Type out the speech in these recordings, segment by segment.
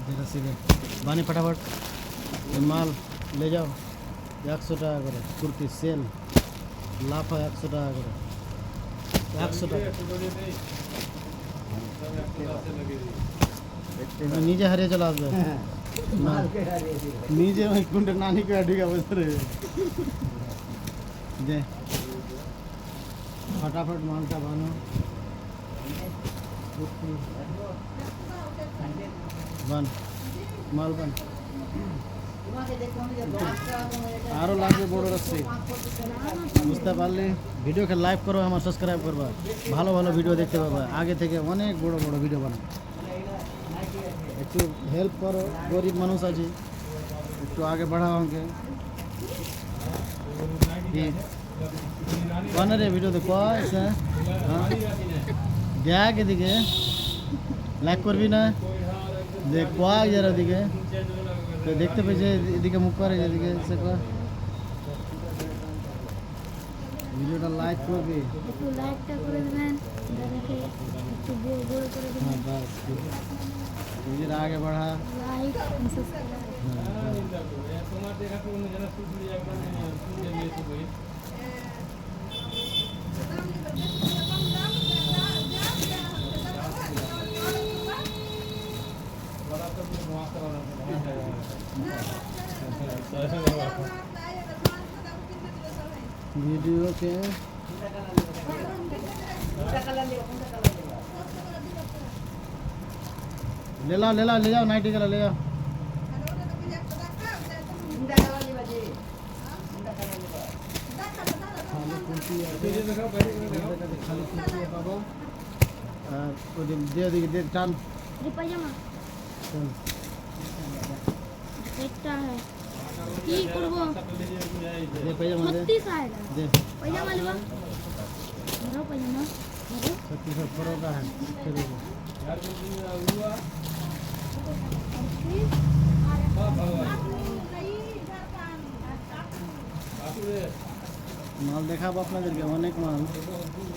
যেটা সিলে বানি फटाफट ये माल ले जाओ 100 টাকা করে কুর্তি সেল লাফা 100 টাকা করে 100 টাকা নিজে হারিয়ে চলে আসবে নিজে ওই কুন্ডে নানি কে ঢুকে বসে রে दे फटाफट मालटा बानो बन माल बन आरो लागे बड़ रस्सी बुझते पारले भिडियो के लाइक करो हमार सब्सक्राइब करबा ভালো ভালো ভিডিও দেখতে পাবা আগে থেকে অনেক বড় বড় ভিডিও বানাই একটু হেল্প করো গরিব মানুষ আছে একটু আগে বাড়াও আমাকে कौन रे वीडियो देखो ऐसा हाँ देख एदिके लाइक करबी ना देख कोआ जरा एदिके तो देखते पेजे एदिके मुख करे एदिके से को ভিডিওটা লাইক করবি একটু লাইকটা করে দেবেন দেখে একটু বড় করে দেবেন हां बस ভিডিওটা আগে बढ़ा লাইক সাবস্ক্রাইব তোমার দেখা তো অন্য জানা শুট লিয়া শুট নিয়ে তো বই वीडियो के ले जाओ नाइटी कलर ले जाओ दे टान ये পায়জামা একটা है কি করব दे पैजामा दे 36 आएगा दे পায়জামা लेबा मेरा পায়জামা मेरे 36 प्रो का है फिर यार जो हुआ মাল দেখাবো আপনাদেরকে অনেক মাল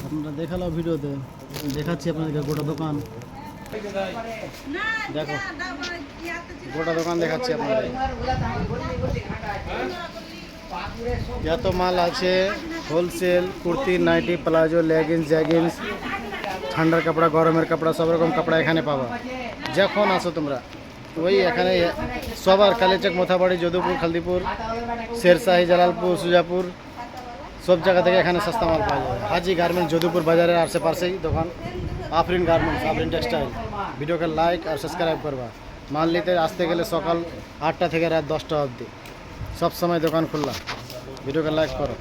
আপনারা দেখালাও ভিডিওতে দেখাচ্ছি আপনাদেরকে গোটা দোকান দেখো গোটা দোকান দেখাচ্ছি আপনাদের যত মাল আছে wholesale kurti nightie palazzo leggings jeggings ঠান্ডার কাপড়া গরমের কাপড়া সব রকম কাপড়া এখানে পাবা যখন আসো তোমরা ওই এখানে সবার কালীচক মোথাবাড়ি যদুপুর খালদিপুর শেরশাহী জালালপুর সুজাপুর সব জায়গা থেকে এখানে সস্তা মাল পাওয়া যাবে হাজি গার্মেন্টস যদুপুর বাজারের আশেপাশেই দোকান আফরিন গার্মেন্টস আফরিন টেক্সটাইল ভিডিওকে লাইক আর সাবস্ক্রাইব করবা মাল নিতে আসতে গেলে সকাল 8টা থেকে রাত 10টা অবধি সব সময় দোকান খোলা ভিডিওকে লাইক করো।